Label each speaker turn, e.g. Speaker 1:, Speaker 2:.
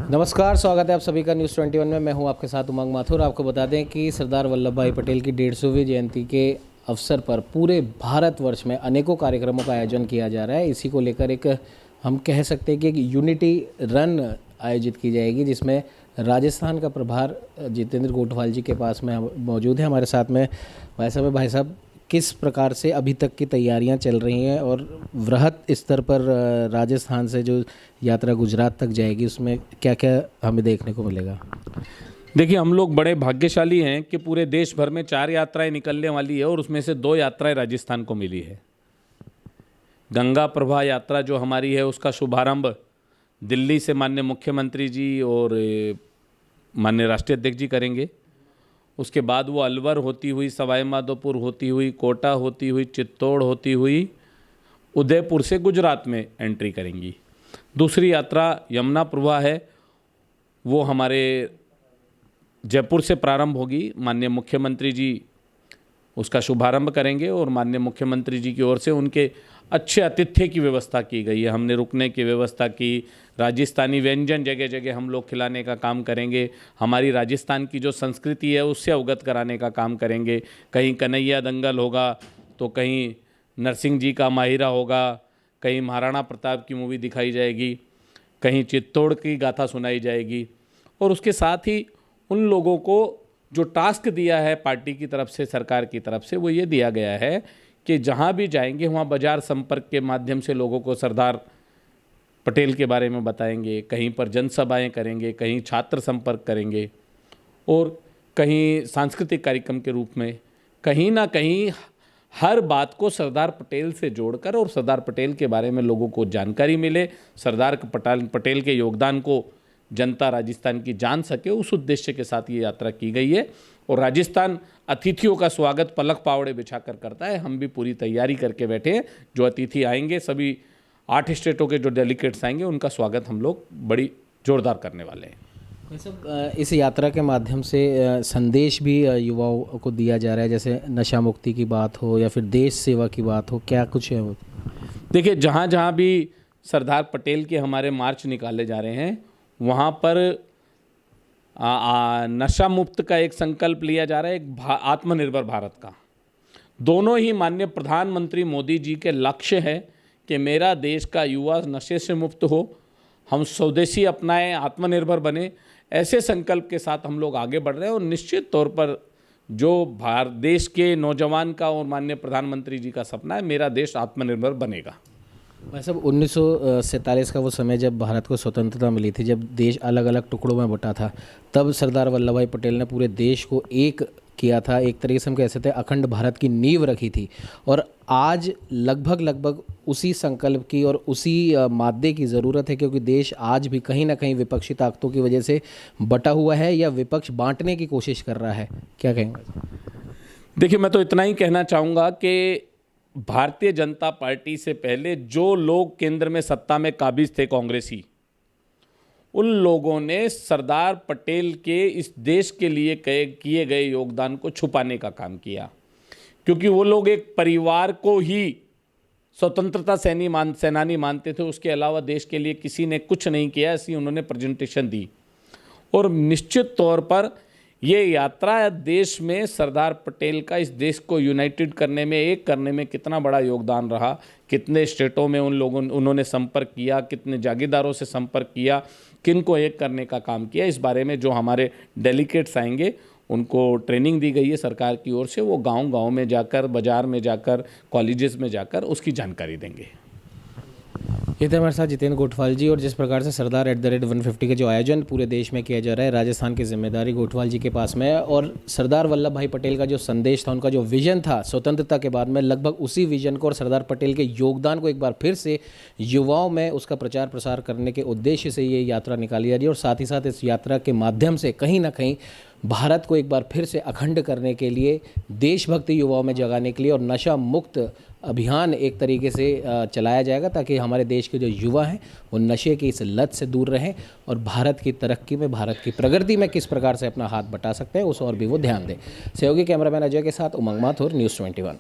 Speaker 1: नमस्कार, स्वागत है आप सभी का न्यूज़ 21 में। मैं हूं आपके साथ उमंग माथुर। आपको बता दें कि सरदार वल्लभ भाई पटेल की 150वीं जयंती के अवसर पर पूरे भारतवर्ष में अनेकों कार्यक्रमों का आयोजन किया जा रहा है। इसी को लेकर एक हम कह सकते हैं कि एक यूनिटी रन आयोजित की जाएगी, जिसमें राजस्थान का प्रभार जितेंद्र गोठवाल जी के पास में मौजूद है। हमारे साथ में भाई साहब किस प्रकार से अभी तक की तैयारियां चल रही हैं और वृहद स्तर पर राजस्थान से जो यात्रा गुजरात तक जाएगी उसमें क्या क्या हमें देखने को मिलेगा?
Speaker 2: देखिए, हम लोग बड़े भाग्यशाली हैं कि पूरे देश भर में 4 यात्राएं निकलने वाली है और उसमें से 2 यात्राएं राजस्थान को मिली है। गंगा प्रभा यात्रा जो हमारी है उसका शुभारंभ दिल्ली से माननीय मुख्यमंत्री जी और माननीय राष्ट्रीय अध्यक्ष जी करेंगे। उसके बाद वो अलवर होती हुई, सवाई माधोपुर होती हुई, कोटा होती हुई, चित्तौड़ होती हुई, उदयपुर से गुजरात में एंट्री करेंगी। दूसरी यात्रा यमुना प्रभा है, वो हमारे जयपुर से प्रारंभ होगी। माननीय मुख्यमंत्री जी उसका शुभारंभ करेंगे और माननीय मुख्यमंत्री जी की ओर से उनके अच्छे आतिथ्य की व्यवस्था की गई है। हमने रुकने की व्यवस्था की, राजस्थानी व्यंजन जगह जगह हम लोग खिलाने का काम करेंगे। हमारी राजस्थान की जो संस्कृति है उससे अवगत कराने का काम करेंगे। कहीं कन्हैया दंगल होगा तो कहीं नरसिंह जी का माहिरा होगा, कहीं महाराणा प्रताप की मूवी दिखाई जाएगी, कहीं चित्तौड़ की गाथा सुनाई जाएगी। और उसके साथ ही उन लोगों को जो टास्क दिया है पार्टी की तरफ से, सरकार की तरफ से, वो ये दिया गया है कि जहाँ भी जाएंगे वहाँ बाजार संपर्क के माध्यम से लोगों को सरदार पटेल के बारे में बताएंगे। कहीं पर जनसभाएं करेंगे, कहीं छात्र संपर्क करेंगे और कहीं सांस्कृतिक कार्यक्रम के रूप में, कहीं ना कहीं हर बात को सरदार पटेल से जोड़कर और सरदार पटेल के बारे में लोगों को जानकारी मिले, सरदार पटेल के योगदान को जनता राजस्थान की जान सके, उस उद्देश्य के साथ ये यात्रा की गई है। और राजस्थान अतिथियों का स्वागत पलक पावड़े बिछाकर करता है। हम भी पूरी तैयारी करके बैठे हैं। जो अतिथि आएंगे, सभी 8 स्टेटों के जो डेलीगेट्स आएंगे, उनका स्वागत हम लोग बड़ी जोरदार करने वाले हैं।
Speaker 1: इस यात्रा के माध्यम से संदेश भी युवाओं को दिया जा रहा है, जैसे नशा मुक्ति की बात हो या फिर देश सेवा की बात हो, क्या कुछ है?
Speaker 2: देखिए, जहाँ जहाँ भी सरदार पटेल के हमारे मार्च निकाले जा रहे हैं वहाँ पर नशा मुक्त का एक संकल्प लिया जा रहा है, एक आत्मनिर्भर भारत का। दोनों ही माननीय प्रधानमंत्री मोदी जी के लक्ष्य है कि मेरा देश का युवा नशे से मुक्त हो, हम स्वदेशी अपनाएं, आत्मनिर्भर बने। ऐसे संकल्प के साथ हम लोग आगे बढ़ रहे हैं और निश्चित तौर पर जो भारत देश के नौजवान का और माननीय प्रधानमंत्री जी का सपना है, मेरा देश आत्मनिर्भर बनेगा।
Speaker 1: भाई साहब, 1947 का वो समय जब भारत को स्वतंत्रता मिली थी, जब देश अलग अलग टुकड़ों में बटा था, तब सरदार वल्लभ भाई पटेल ने पूरे देश को एक किया था। एक तरीके से हम कह सकते हैं अखंड भारत की नींव रखी थी। और आज लगभग उसी संकल्प की और उसी मादे की ज़रूरत है, क्योंकि देश आज भी कहीं ना कहीं विपक्षी ताकतों की वजह से बटा हुआ है या विपक्ष बांटने की कोशिश कर रहा है। क्या कहेंगे?
Speaker 2: देखिए, मैं तो इतना ही कहना चाहूँगा कि भारतीय जनता पार्टी से पहले जो लोग केंद्र में सत्ता में काबिज थे, कांग्रेसी, उन लोगों ने सरदार पटेल के इस देश के लिए किए गए योगदान को छुपाने का काम किया, क्योंकि वो लोग एक परिवार को ही स्वतंत्रता सेनानी मानते थे। उसके अलावा देश के लिए किसी ने कुछ नहीं किया, ऐसी उन्होंने प्रेजेंटेशन दी। और निश्चित तौर पर ये यात्रा देश में सरदार पटेल का इस देश को यूनाइटेड करने में, एक करने में कितना बड़ा योगदान रहा, कितने स्टेटों में उन्होंने संपर्क किया, कितने जागीरदारों से संपर्क किया, किन को एक करने का काम किया, इस बारे में जो हमारे डेलीगेट्स आएंगे उनको ट्रेनिंग दी गई है सरकार की ओर से। वो गांव-गांव में जाकर, बाजार में जाकर, कॉलेजेस में जाकर उसकी जानकारी देंगे।
Speaker 1: ये थे हमारे साथ जितेंद्र गोठवाल जी। और जिस प्रकार से सरदार @150 के जो आयोजन पूरे देश में किया जा रहा है, राजस्थान की जिम्मेदारी गोठवाल जी के पास में है। और सरदार वल्लभ भाई पटेल का जो संदेश था, उनका जो विजन था स्वतंत्रता के बाद में, लगभग उसी विजन को और सरदार पटेल के योगदान को एक बार फिर से युवाओं में उसका प्रचार प्रसार करने के उद्देश्य से ये यात्रा निकाली जा रही है। और साथ ही साथ इस यात्रा के माध्यम से कहीं ना कहीं भारत को एक बार फिर से अखंड करने के लिए, देशभक्ति युवाओं में जगाने के लिए और नशा मुक्त अभियान एक तरीके से चलाया जाएगा, ताकि हमारे देश के जो युवा हैं वो नशे की इस लत से दूर रहें और भारत की तरक्की में, भारत की प्रगति में किस प्रकार से अपना हाथ बटा सकते हैं उस और भी वो ध्यान दें। सहयोगी कैमरामैन अजय के साथ उमंग माथुर, न्यूज़ 21।